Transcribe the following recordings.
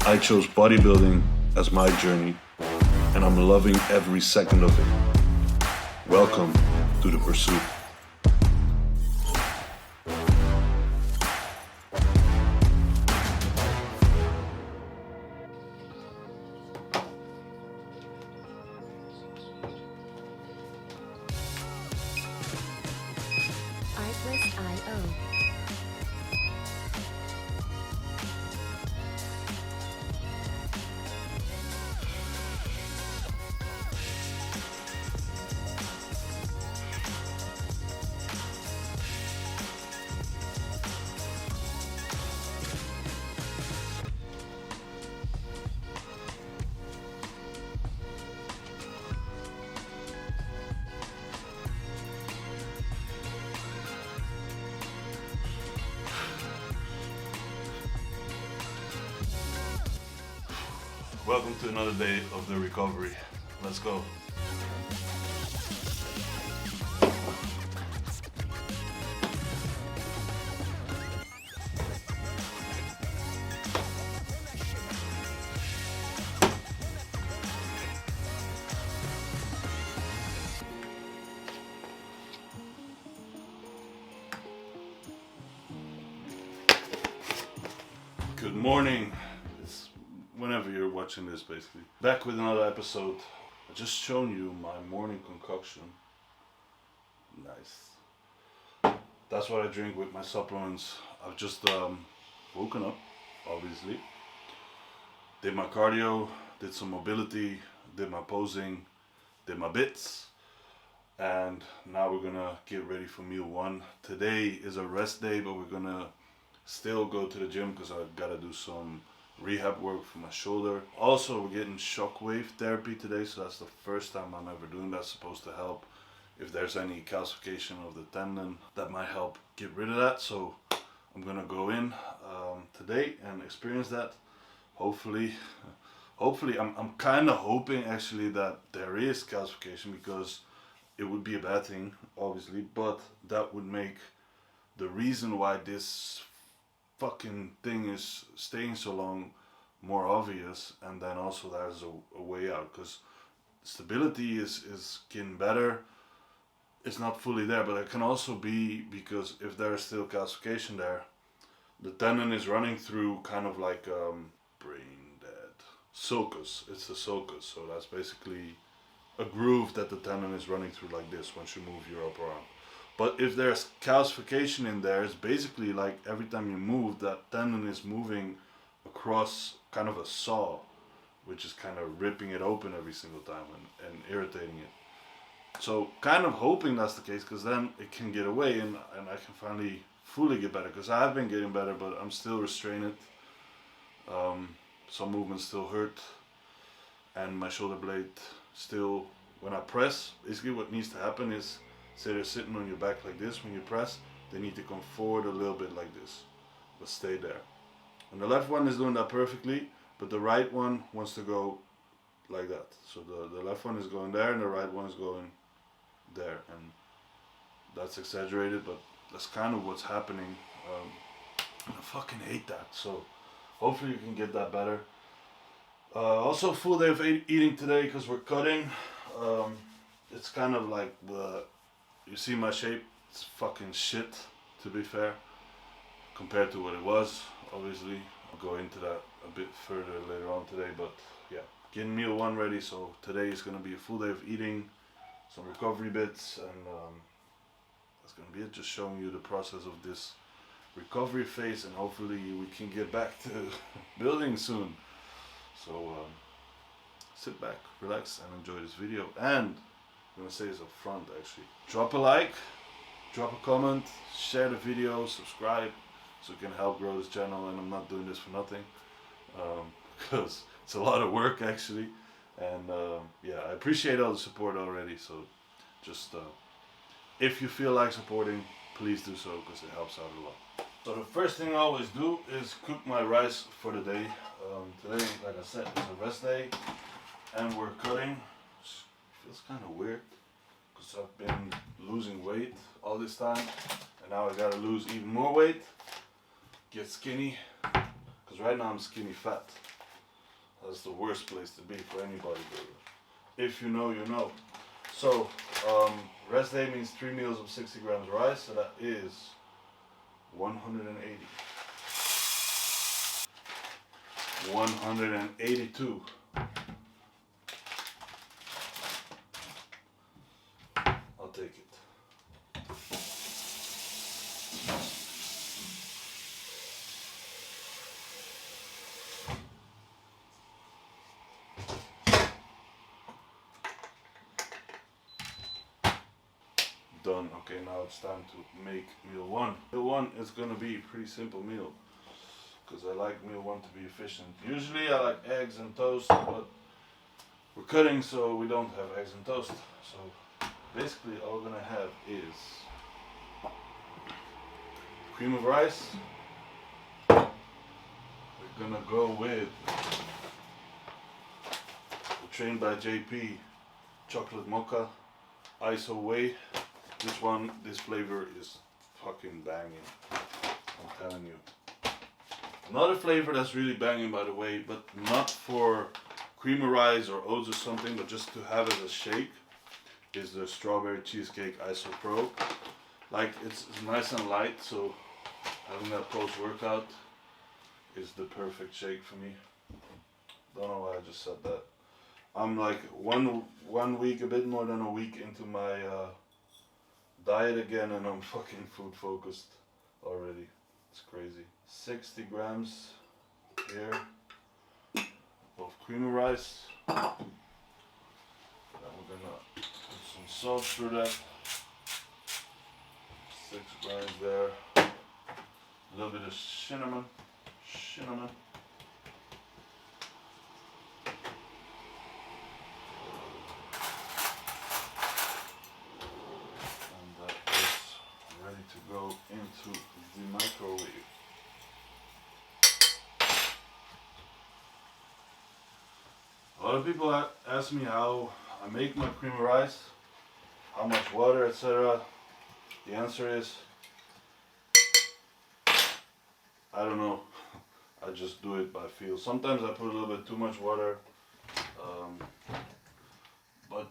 I chose bodybuilding as my journey, and I'm loving every second of it. Welcome to the pursuit. Welcome to another day of the recovery. Let's go. Good morning. Whenever you're watching this, basically. Back with another episode. I just shown you my morning concoction. Nice. That's what I drink with my supplements. I've just woken up, obviously. Did my cardio, did some mobility, did my posing, did my bits. And now we're gonna get ready for meal one. Today is a rest day, but we're gonna still go to the gym because I gotta do some rehab work for my shoulder. Also, we're getting shockwave therapy today, so that's the first time I'm ever doing that. It's supposed to help if there's any calcification of the tendon. That might help get rid of that. So I'm gonna go in today and experience that. Hopefully I'm kind of hoping actually that there is calcification, because it would be a bad thing, obviously, but that would make the reason why this fucking thing is staying so long more obvious, and then also there's a way out, because stability is getting better. It's not fully there, but it can also be because if there is still calcification there, the tendon is running through kind of like brain dead sulcus. It's the sulcus, so that's basically a groove that the tendon is running through like this once you move your upper arm. But if there's calcification in there, it's basically like every time you move, that tendon is moving across kind of a saw, which is kind of ripping it open every single time and irritating it. So kind of hoping that's the case, because then it can get away and I can finally fully get better, because I have been getting better, but I'm still restrained. Some movements still hurt, and my shoulder blade still, when I press, basically what needs to happen is, say they're sitting on your back like this, when you press, they need to come forward a little bit like this, but stay there. And the left one is doing that perfectly, but the right one wants to go like that. So the left one is going there and the right one is going there. And that's exaggerated, but that's kind of what's happening. I fucking hate that. So hopefully you can get that better. Also full day of eating today because we're cutting. It's kind of like you see my shape, it's fucking shit, to be fair, compared to what it was. Obviously, I'll go into that a bit further later on today, but yeah, getting meal one ready. So today is going to be a full day of eating, some recovery bits, and that's going to be it. Just showing you the process of this recovery phase, and hopefully we can get back to building soon. So sit back, relax, and enjoy this video. And I'm gonna say this up front, actually. Drop a like, drop a comment, share the video, subscribe, so it can help grow this channel. And I'm not doing this for nothing, because it's a lot of work actually. And yeah, I appreciate all the support already. So just if you feel like supporting, please do so, because it helps out a lot. So the first thing I always do is cook my rice for the day. Today, like I said, is a rest day, and we're cutting. Feels kind of weird because I've been losing weight all this time, and now I gotta lose even more weight, get skinny, because right now I'm skinny fat. That's the worst place to be for any bodybuilder. If you know, you know. So, rest day means 3 meals of 60 grams rice, so that is 180. 182. I'll take it. Done. Okay, now it's time to make meal one. Meal one is gonna be a pretty simple meal because I like meal one to be efficient. Usually I like eggs and toast, but we're cutting, so we don't have eggs and toast. So basically all we're gonna have is cream of rice. We're gonna go with the Trained by JP chocolate mocha ISO whey. This flavor is fucking banging. I'm telling you. Another flavor that's really banging, by the way, but not for cream of rice or oats or something, but just to have as a shake, is the strawberry cheesecake ISO Pro. Like it's nice and light, so having that post workout is the perfect shake for me. Don't know why I just said that. I'm like one week, a bit more than a week into my diet again, and I'm fucking food focused already. It's crazy. 60 grams here of cream of rice. Then we're gonna put some salt through that. 6 grams there. A little bit of cinnamon. To go into the microwave. A lot of people ask me how I make my cream of rice, how much water, etc. The answer is, I don't know. I just do it by feel. Sometimes I put a little bit too much water, but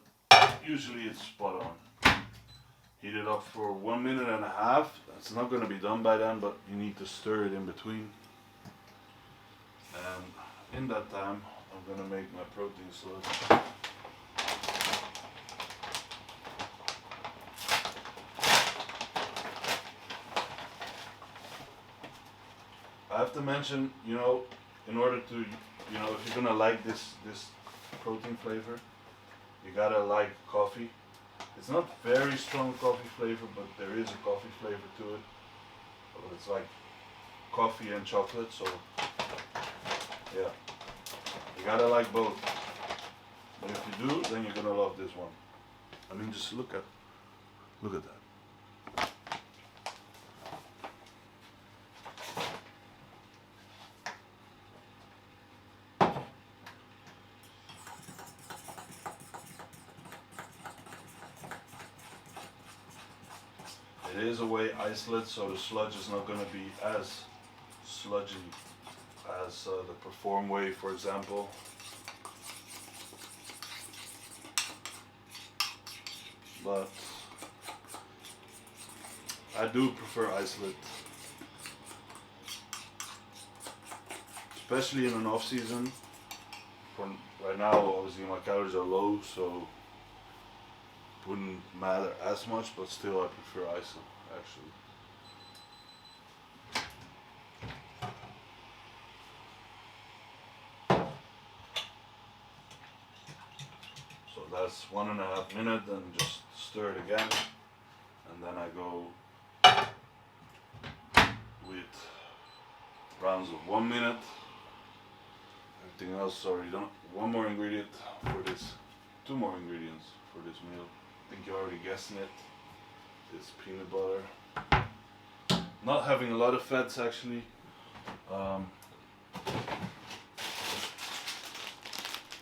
usually it's spot on. Heat it up for 1.5 minutes. It's not going to be done by then, but you need to stir it in between. And in that time, I'm going to make my protein salad. I have to mention, in order to, if you're going to like this protein flavor, you gotta like coffee. It's not very strong coffee flavor, but there is a coffee flavor to it. But it's like coffee and chocolate, so yeah. You gotta like both. But if you do, then you're gonna love this one. I mean, just look at that. It is a whey isolate, so the sludge is not going to be as sludgy as the Perform whey, for example. But I do prefer isolate, especially in an off season. For right now, obviously my calories are low, so wouldn't matter as much, but still I prefer iso actually. So that's 1.5 minutes, and just stir it again, and then I go with rounds of 1 minute. Everything else, sorry, one more ingredient for this, 2 more ingredients for this meal. I think you're already guessing it. It's peanut butter. Not having a lot of fats actually.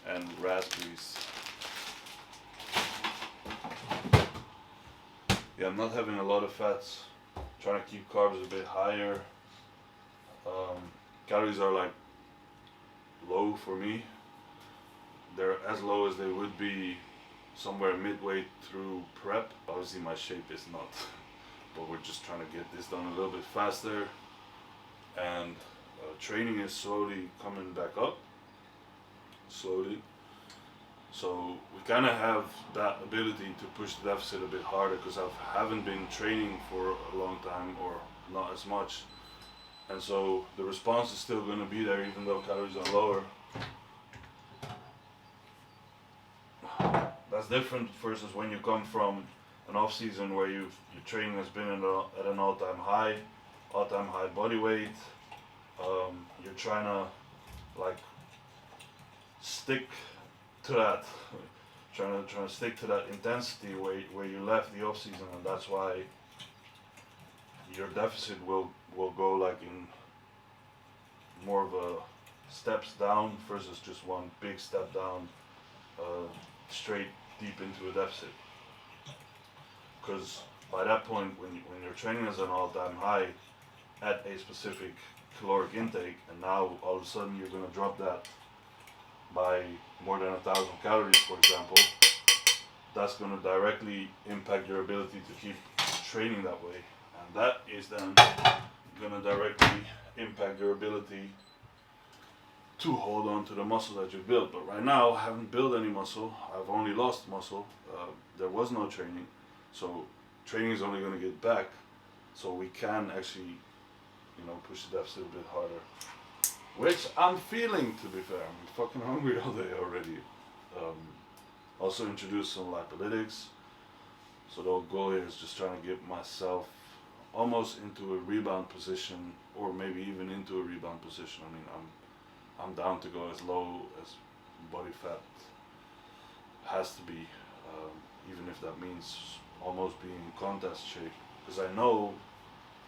And raspberries. Yeah, I'm not having a lot of fats. Trying to keep carbs a bit higher. Calories are like low for me, they're as low as they would be somewhere midway through prep. Obviously my shape is not, but we're just trying to get this done a little bit faster, and training is slowly coming back up, slowly. So we kind of have that ability to push the deficit a bit harder because I haven't been training for a long time, or not as much, and so the response is still going to be there even though calories are lower. That's different versus when you come from an off season where your training has been at an all-time high body weight. You're trying to like stick to that, trying to stick to that intensity where you left the off season, and that's why your deficit will go like in more of a steps down versus just one big step down, straight deep into a deficit. Because by that point, when your training is an all-time high at a specific caloric intake, and now all of a sudden you're going to drop that by more than 1,000 calories, for example, that's going to directly impact your ability to keep training that way, and that is then going to directly impact your ability to hold on to the muscle that you built. But right now I haven't built any muscle, I've only lost muscle. There was no training, so training is only going to get back, so we can actually, you know, push the deficit a bit harder, which I'm feeling, to be fair. I'm fucking hungry all day already. Also introduced some lipolytics, so the whole goal here is just trying to get myself almost into a rebound position, or maybe even into a rebound position. I mean, I'm down to go as low as body fat has to be, even if that means almost being in contest shape, because I know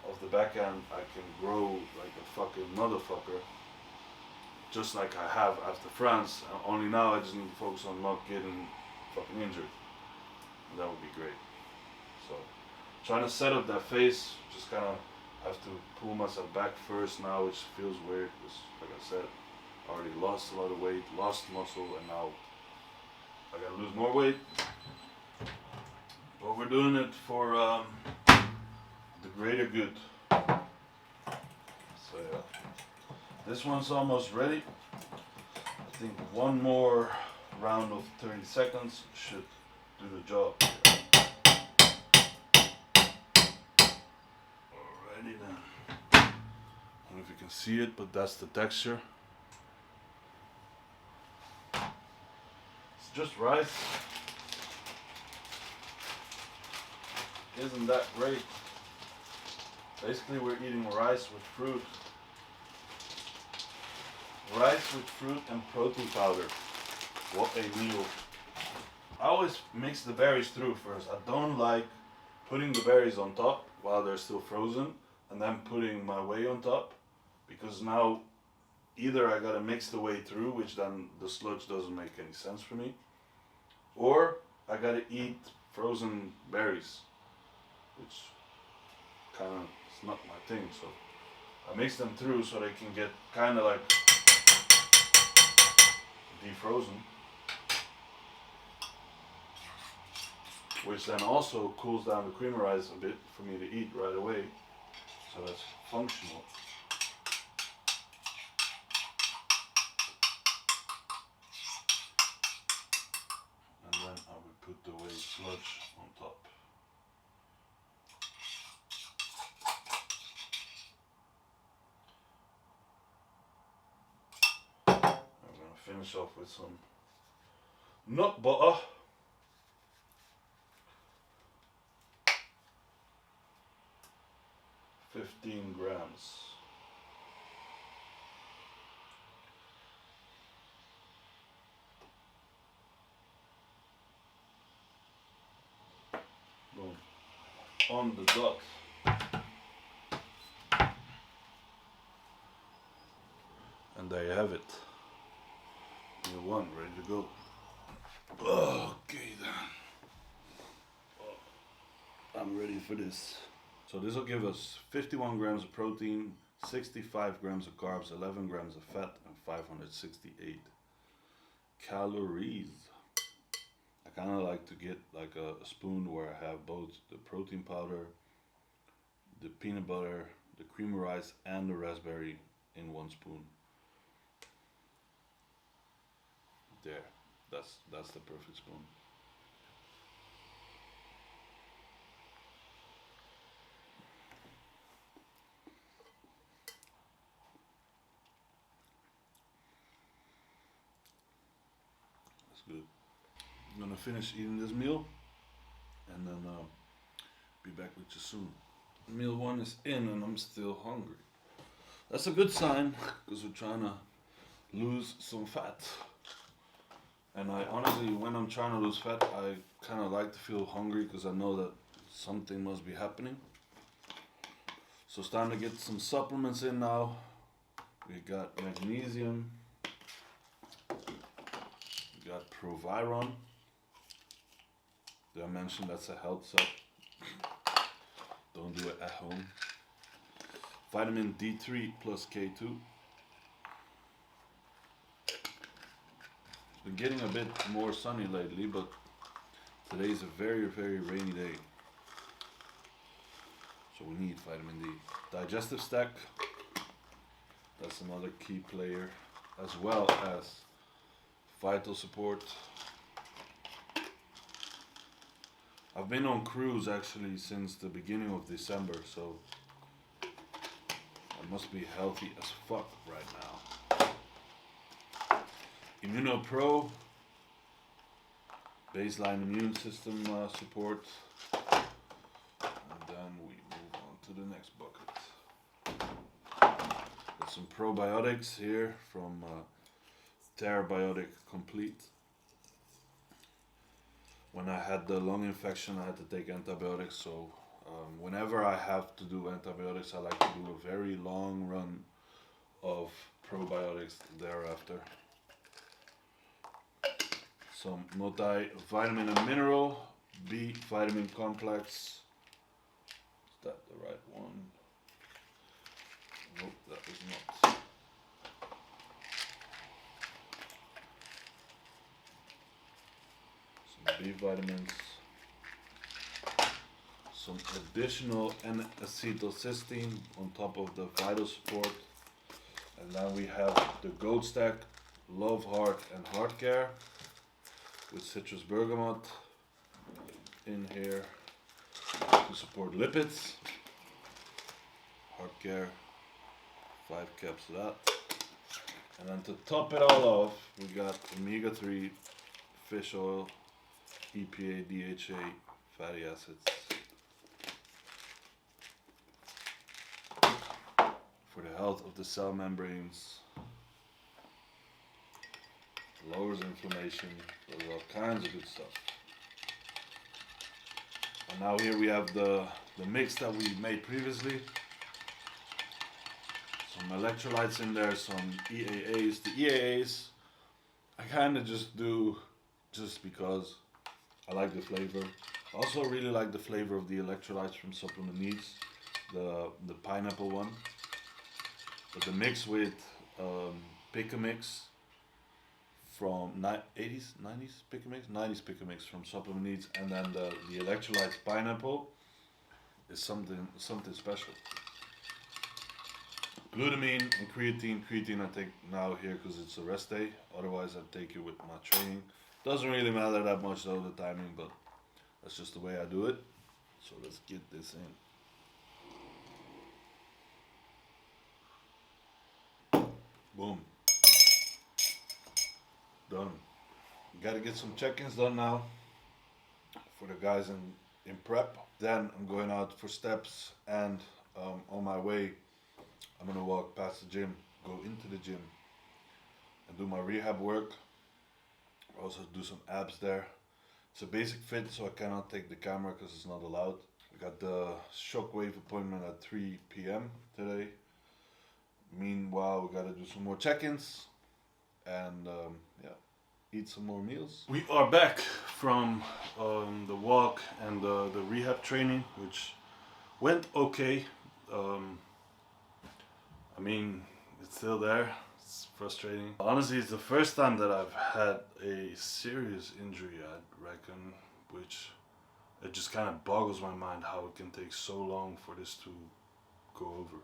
off the back end I can grow like a fucking motherfucker, just like I have after France. Only now I just need to focus on not getting fucking injured, and that would be great. So trying to set up that face, just kind of have to pull myself back first now, which feels weird because, like I said, I already lost a lot of weight, lost muscle, and now I gotta lose more weight. But we're doing it for the greater good. So yeah, this one's almost ready. I think one more round of 30 seconds should do the job. Alrighty then. I don't know if you can see it, but that's the texture. It's just rice. Isn't that great? Basically we're eating rice with fruit. Rice with fruit and protein powder. What a meal. I always mix the berries through first. I don't like putting the berries on top while they're still frozen and then putting my whey on top, because now either I gotta mix the whey through, which then the sludge doesn't make any sense for me, or I gotta eat frozen berries, which kind of is not my thing. So I mix them through so they can get kind of like defrozen, which then also cools down the creamer rice a bit for me to eat right away, so that's functional. And then I would put the whey sludge on top. I'm gonna finish off with some nut butter. $15 grams. Boom. On the dot. And there you have it. Meal one, ready to go. Okay then. I'm ready for this. So this will give us 51 grams of protein, 65 grams of carbs, 11 grams of fat, and 568 calories. I kind of like to get like a spoon where I have both the protein powder, the peanut butter, the cream of rice, and the raspberry in one spoon. There, that's the perfect spoon. That's good. I'm gonna finish eating this meal and then be back with you soon. Meal one is in and I'm still hungry. That's a good sign because we're trying to lose some fat. And I honestly, when I'm trying to lose fat, I kind of like to feel hungry because I know that something must be happening. So it's time to get some supplements in now. We got magnesium. We got Proviron. Did I mention that's a health sup? Don't do it at home. Vitamin D3 plus K2. It's been getting a bit more sunny lately, but today's a very, very rainy day. So we need vitamin D. Digestive stack. That's another key player, as well as vital support. I've been on cruise actually since the beginning of December, so I must be healthy as fuck right now. ImmunoPro, baseline immune system support, and then we move on to the next bucket. Got some probiotics here from Therabiotic Complete. When I had the lung infection, I had to take antibiotics, so whenever I have to do antibiotics, I like to do a very long run of probiotics thereafter. Some multivitamin and mineral, B vitamin complex. Is that the right one? Nope, that is not. Some B vitamins. Some additional N-acetylcysteine on top of the vital support. And then we have the Gold Stack Love Heart and Heart Care with citrus bergamot in here to support lipids. Heart Care, 5 caps of that. And then to top it all off, we got omega-3 fish oil, EPA, DHA, fatty acids. For the health of the cell membranes, lowers inflammation, does all kinds of good stuff. And now here we have the mix that we made previously. Some electrolytes in there, some EAAs. The EAAs I kind of just do just because I like the flavor. I also really like the flavor of the electrolytes from Supplement Needs, the pineapple one. But the mix with Pick a Mix from 80s, 90s Pick a Mix? 90s Pick a Mix from Supplement Needs, and then the electrolytes pineapple is something special. Glutamine and creatine. Creatine I take now here because it's a rest day. Otherwise I take it with my training. Doesn't really matter that much though, the timing, but that's just the way I do it. So let's get this in. Boom. Done. Gotta get some check-ins done now for the guys in prep. Then I'm going out for steps, and on my way I'm gonna walk past the gym, go into the gym and do my rehab work. Also do some abs there. It's a basic fit, so I cannot take the camera because it's not allowed. We got the shockwave appointment at 3 p.m. today. Meanwhile, we gotta do some more check-ins and yeah, eat some more meals. We are back from the walk and the rehab training, which went okay. I mean, it's still there. It's frustrating. Honestly, it's the first time that I've had a serious injury, I reckon, which it just kind of boggles my mind how it can take so long for this to go over.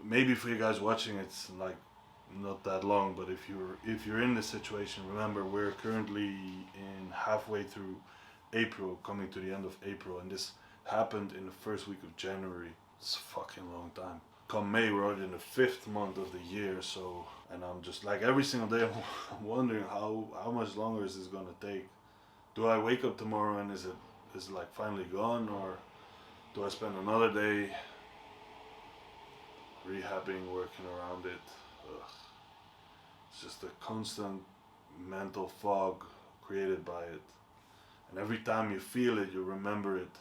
Maybe for you guys watching, it's like not that long, but if you're in this situation, remember we're currently in halfway through April, coming to the end of April, and this happened in the first week of January. It's a fucking long time. Come May, we're already in the 5th month of the year, so, and I'm just like every single day I'm wondering how much longer is this gonna take. Do I wake up tomorrow and is it like finally gone, or do I spend another day rehabbing, working around it? Ugh. It's just a constant mental fog created by it, and every time you feel it, you remember it,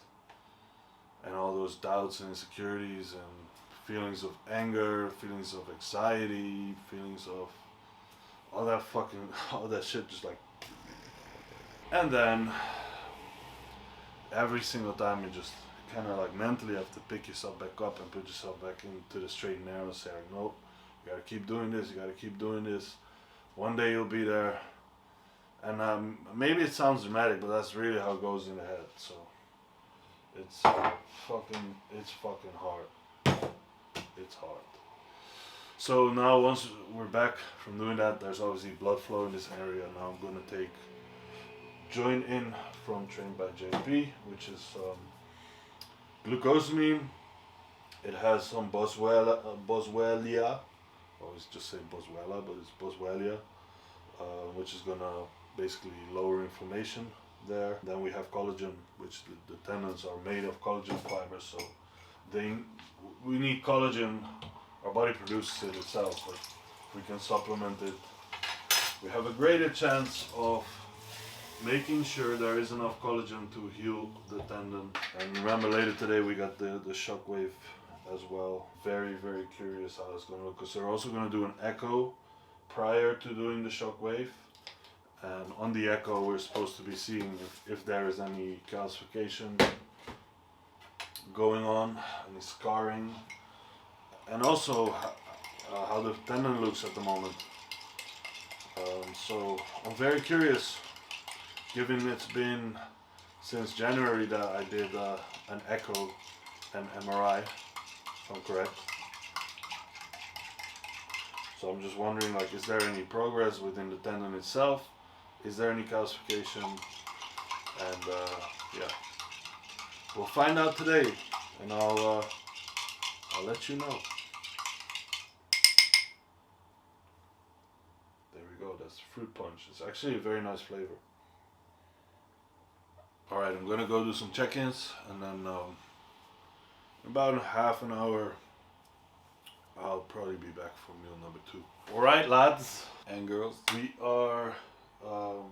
and all those doubts and insecurities and feelings of anger, feelings of anxiety, feelings of all that shit just like. And then every single time you just kind of like mentally have to pick yourself back up and put yourself back into the straight and narrow and say like, nope, you gotta keep doing this, you gotta keep doing this. One day you'll be there. And maybe it sounds dramatic, but that's really how it goes in the head. So it's fucking hard. It's hard. So now once we're back from doing that, there's obviously blood flow in this area. Now I'm gonna take Join In from Trained by JP, which is glucosamine. It has some boswellia. I always just say boswellia, but it's boswellia, which is gonna basically lower inflammation there. Then we have collagen, which the tendons are made of collagen fibers, so we need collagen. Our body produces it itself, but we can supplement it. We have a greater chance of making sure there is enough collagen to heal the tendon. And remember, later today we got the shockwave as well. Very, very curious how it's going to look, because they're also going to do an echo prior to doing the shockwave. And on the echo we're supposed to be seeing if there is any calcification going on, any scarring, and also how the tendon looks at the moment. So I'm very curious, given it's been since January that I did an echo and MRI, if I'm correct. So I'm just wondering, like, is there any progress within the tendon itself? Is there any calcification? And yeah, we'll find out today, and I'll let you know. There we go. That's fruit punch. It's actually a very nice flavor. All right, I'm gonna go do some check-ins, and then in about half an hour I'll probably be back for meal number 2. All right, lads and girls, we are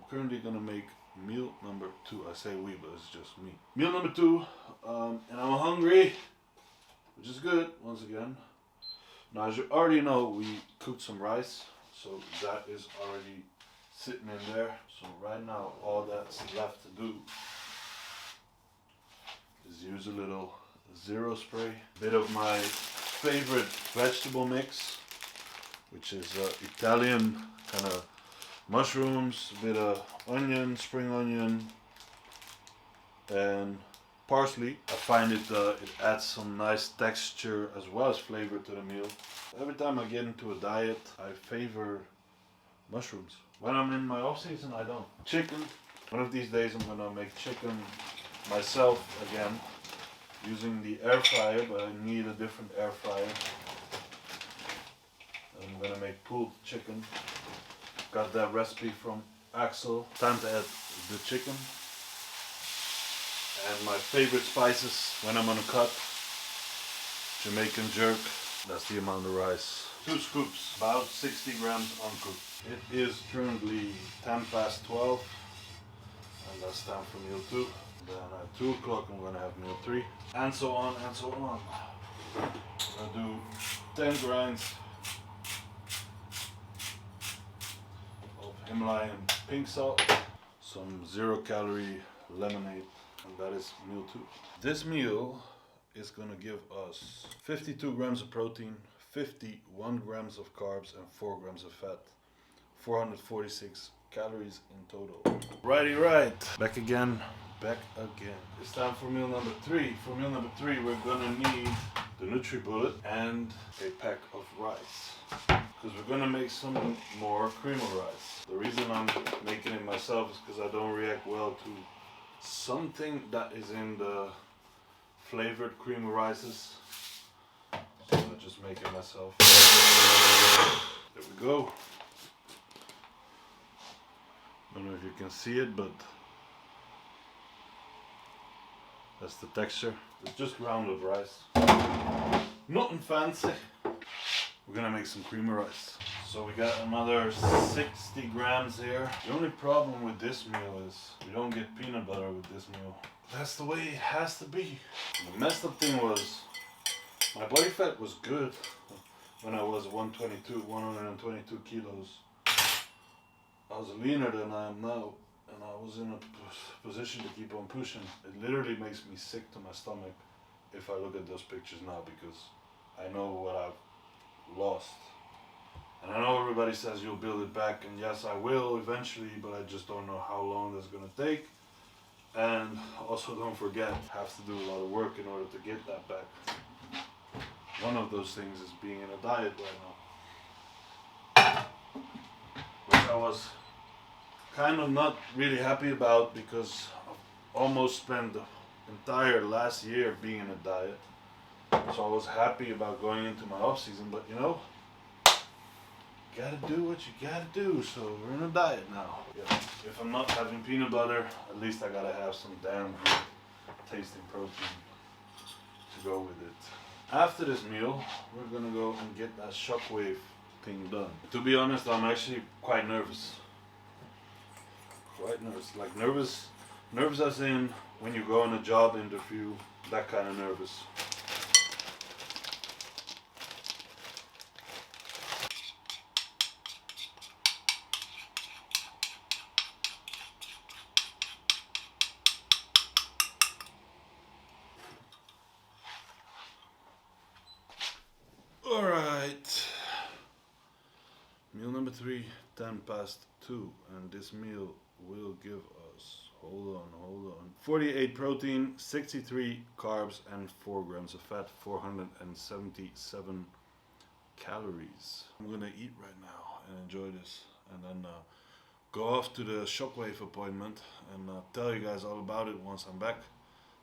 currently gonna make meal number 2. I say we, but it's just me. Meal number 2, and I'm hungry, which is good once again. Now, as you already know, we cooked some rice, so that is already sitting in there. So right now, all that's left to do is use a little zero spray, bit of my favorite vegetable mix, which is Italian kind of mushrooms, a bit of onion, spring onion, and parsley. I find it adds some nice texture as well as flavor to the meal. Every time I get into a diet, I favor mushrooms. When I'm in my off season, I don't. Chicken. One of these days I'm gonna make chicken myself again, using the air fryer, but I need a different air fryer. I'm gonna make pulled chicken. Got that recipe from Axel. Time to add the chicken. And my favorite spices when I'm gonna cut. Jamaican jerk. That's the amount of rice. 2 scoops, about 60 grams uncooked. It is currently 12:10, and that's time for meal 2. Then at 2 o'clock I'm gonna have meal 3, and so on and so on. I'm gonna do 10 grinds of Himalayan pink salt, some 0-calorie lemonade, and that is meal 2. This meal is gonna give us 52 grams of protein, 51 grams of carbs and 4 grams of fat. 446 calories in total. Righty right. Back again. It's time for meal number 3. For meal number 3, we're gonna need the NutriBullet and a pack of rice. Because we're gonna make some more cream of rice. The reason I'm making it myself is because I don't react well to something that is in the flavored cream of rices. So I just make it myself. There we go. Don't know if you can see it, but that's the texture. It's just ground rice. Nothing fancy. We're gonna make some cream of rice. So we got another 60 grams here. The only problem with this meal is we don't get peanut butter with this meal. That's the way it has to be. The messed up thing was my body fat was good when I was 122 kilos. I was leaner than I am now, and I was in a position to keep on pushing. It literally makes me sick to my stomach if I look at those pictures now, because I know what I've lost. And I know everybody says you'll build it back, and yes, I will eventually, but I just don't know how long that's gonna take. And also, don't forget, I have to do a lot of work in order to get that back. One of those things is being in a diet right now, which I was kind of not really happy about, because I almost spent the entire last year being in a diet. So I was happy about going into my off season, but you know, you gotta do what you gotta do. So we're in a diet now. Yeah. If I'm not having peanut butter, at least I gotta have some damn good tasting protein to go with it. After this meal, we're gonna go and get that shockwave thing done. To be honest, I'm actually quite nervous. Like nervous as in when you go on a job interview, that kind of nervous. Alright, meal number 3, 10 past 2, and this meal will give us, hold on, 48 protein, 63 carbs, and 4 grams of fat, 477 calories. I'm gonna eat right now and enjoy this, and then go off to the shockwave appointment and tell you guys all about it once I'm back.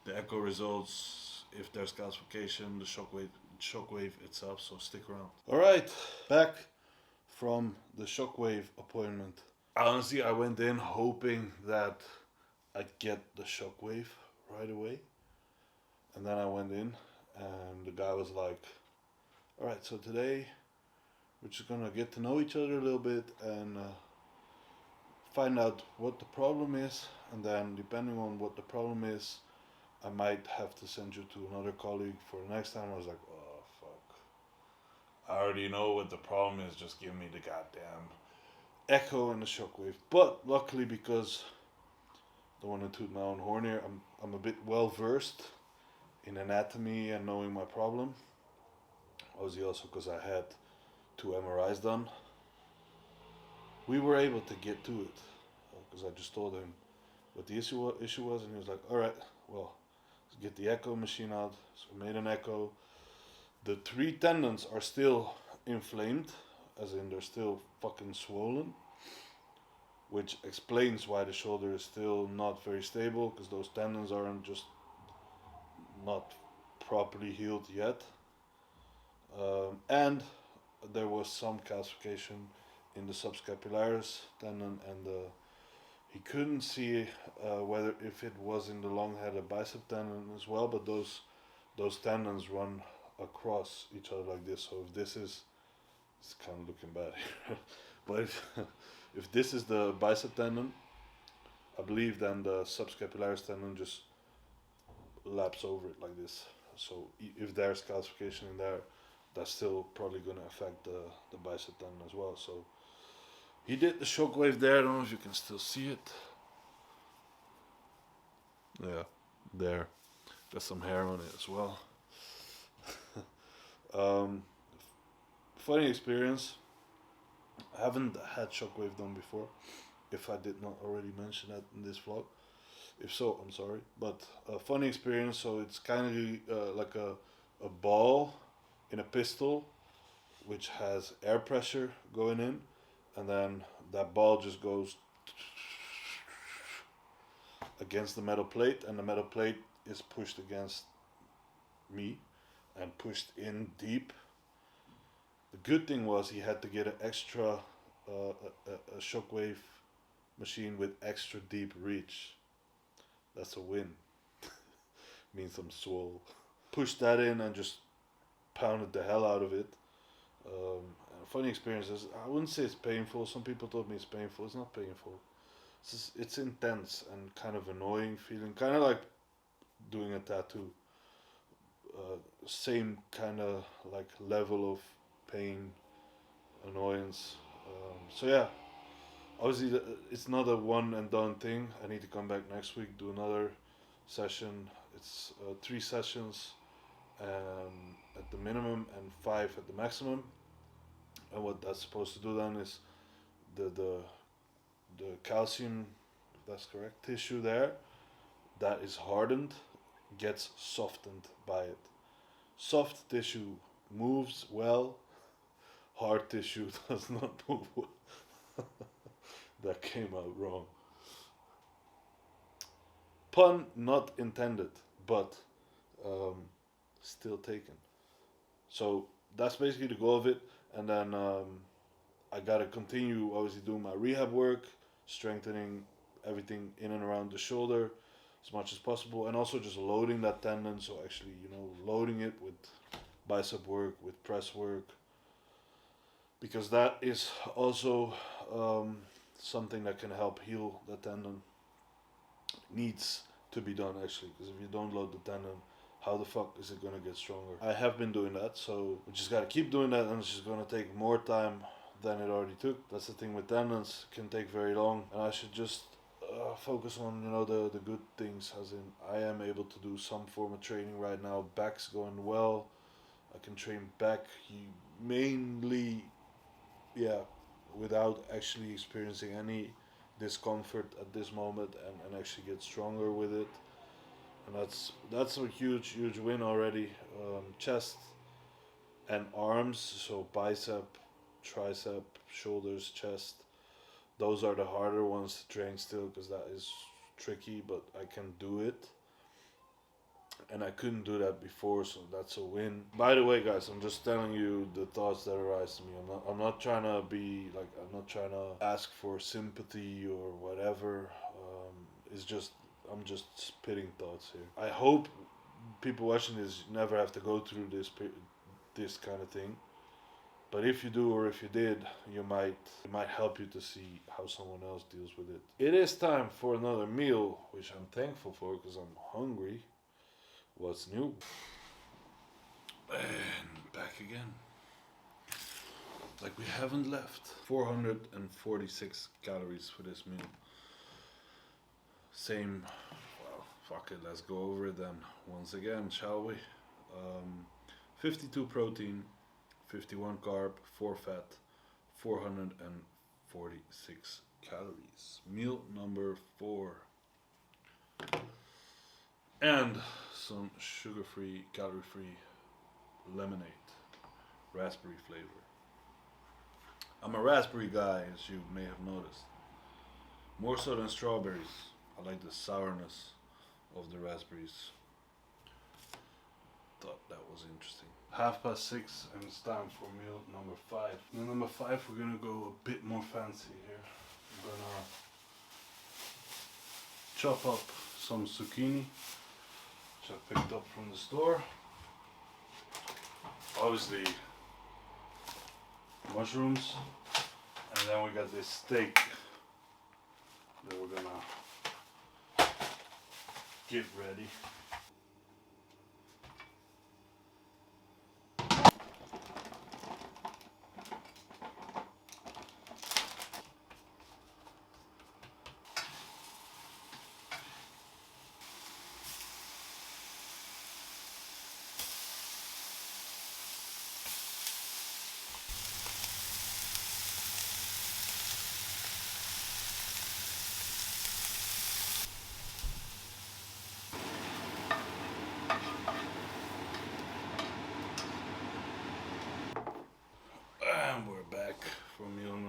The echo results, if there's calcification, the shockwave itself, so stick around. Alright, back from the shockwave appointment. Honestly, I went in hoping that I'd get the shockwave right away. And then I went in and the guy was like, alright, so today we're just gonna get to know each other a little bit and find out what the problem is, and then depending on what the problem is, I might have to send you to another colleague for the next time. I was like, oh fuck, I already know what the problem is, just give me the goddamn echo and the shockwave. But luckily, because I don't want to toot my own horn here, I'm a bit well versed in anatomy and knowing my problem. Obviously also because I had 2 MRIs done. We were able to get to it, because I just told him what the issue was, and he was like, alright, well, let's get the echo machine out. So we made an echo. The 3 tendons are still inflamed, as in they're still fucking swollen, which explains why the shoulder is still not very stable, because those tendons aren't just not properly healed yet. And there was some calcification in the subscapularis tendon, and he couldn't see whether if it was in the long-headed bicep tendon as well, but those tendons run across each other like this. So if this is, it's kind of looking bad here, but if this is the bicep tendon, I believe then the subscapularis tendon just laps over it like this. So if there's calcification in there, that's still probably going to affect the bicep tendon as well. So he did the shockwave there. I don't know if you can still see it. Yeah, there. Got some hair on it as well. funny experience. I haven't had shockwave done before, if I did not already mention that in this vlog. If so, I'm sorry. But a funny experience. So it's kind of like a ball in a pistol, which has air pressure going in, and then that ball just goes against the metal plate, and the metal plate is pushed against me and pushed in deep. The good thing was he had to get an extra a shockwave machine with extra deep reach. That's a win. Means I'm swole. Pushed that in and just pounded the hell out of it. And a funny experience is, I wouldn't say it's painful. Some people told me it's painful. It's not painful. It's intense and kind of annoying feeling. Kind of like doing a tattoo. Same kind of like level of pain, annoyance. So yeah, obviously it's not a one and done thing. I need to come back next week, do another session. It's 3 sessions at the minimum and 5 at the maximum. And what that's supposed to do then is the calcium, if that's correct, tissue there that is hardened gets softened by it. Soft tissue moves well, hard tissue does not move well. That came out wrong. Pun not intended, but still taken. So that's basically the goal of it. And then I gotta continue obviously doing my rehab work, strengthening everything in and around the shoulder as much as possible, and also just loading that tendon. So actually, loading it with bicep work, with press work, because that is also something that can help heal the tendon. Needs to be done actually, because if you don't load the tendon, how the fuck is it gonna get stronger? I have been doing that, so we just gotta keep doing that, and it's just gonna take more time than it already took. That's the thing with tendons, it can take very long, and I should just focus on the good things, as in I am able to do some form of training right now. Back's going well. I can train back mainly, without actually experiencing any discomfort at this moment, and actually get stronger with it. And that's a huge win already. Chest and arms, so bicep, tricep, shoulders, chest, those are the harder ones to train still, because that is tricky, but I can do it, and I couldn't do that before, so that's a win. By the way, guys, I'm just telling you the thoughts that arise to me. I'm not trying to be like, I'm not trying to ask for sympathy or whatever. I'm just spitting thoughts here. I hope people watching this never have to go through this kind of thing. But if you do, or if you did, it might help you to see how someone else deals with it. It is time for another meal, which I'm thankful for because I'm hungry. What's new? And back again. Like we haven't left. 446 calories for this meal. Same, well, fuck it, let's go over it then once again, shall we? 52 protein, 51 carb, 4 fat, 446 calories. Meal number 4. And some sugar-free, calorie-free lemonade, raspberry flavor. I'm a raspberry guy, as you may have noticed. More so than strawberries. I like the sourness of the raspberries. Thought that was interesting. 6:30 and it's time for meal number 5. Meal number 5, we're gonna go a bit more fancy here. I'm gonna chop up some zucchini, which I picked up from the store. Obviously mushrooms, and then we got this steak that we're gonna get ready.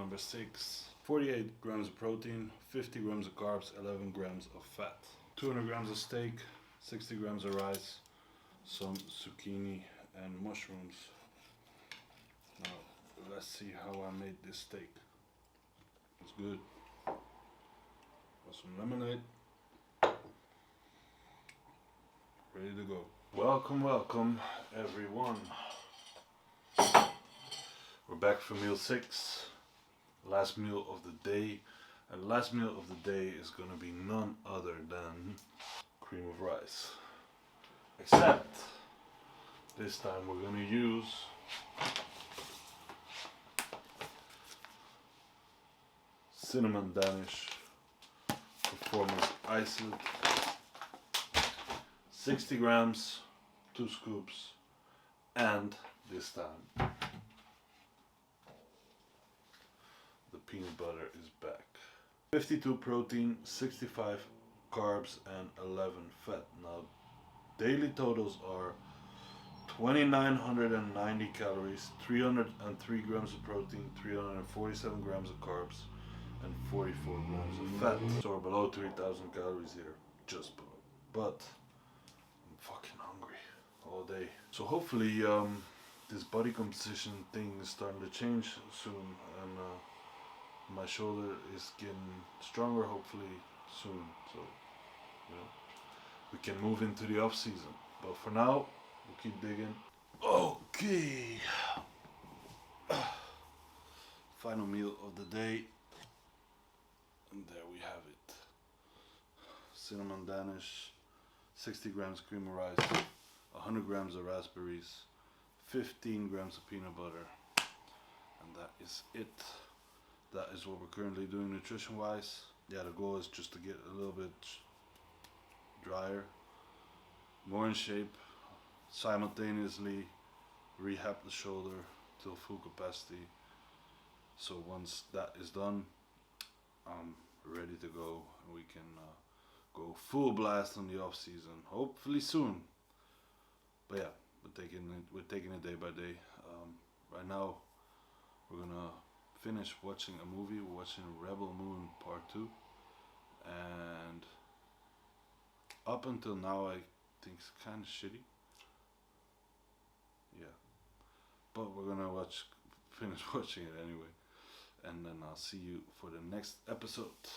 number 6. 48 grams of protein, 50 grams of carbs, 11 grams of fat. 200 grams of steak, 60 grams of rice, some zucchini and mushrooms. Now let's see how I made this steak. It's good. Got some lemonade. Ready to go. Welcome, welcome everyone. We're back for meal 6. Last meal of the day. And the last meal of the day is gonna be none other than cream of rice. Except this time we're gonna use cinnamon Danish performance isolate. 60 grams, 2 scoops, and this time the peanut butter is back. 52 protein, 65 carbs, and 11 fat. Now daily totals are 2,990 calories, 303 grams of protein, 347 grams of carbs, and 44 grams of fat. So we're below 3,000 calories here, just below. But I'm fucking hungry all day. So hopefully this body composition thing is starting to change soon, and my shoulder is getting stronger hopefully soon. So you know, we can move into the off season. But for now, we'll keep digging. Okay. Final meal of the day. And there we have it. Cinnamon Danish, 60 grams of cream of rice, 100 grams of raspberries, 15 grams of peanut butter. And that is it. That is what we're currently doing nutrition wise. Yeah, the goal is just to get a little bit drier, more in shape, simultaneously rehab the shoulder till full capacity. So once that is done, I'm ready to go, and we can go full blast on the off season, hopefully soon. But yeah, we're taking it day by day. Right now we're gonna finish watching a movie. We're watching Rebel Moon Part 2, and up until now I think it's kind of shitty. Yeah, but we're gonna finish watching it anyway, and then I'll see you for the next episode.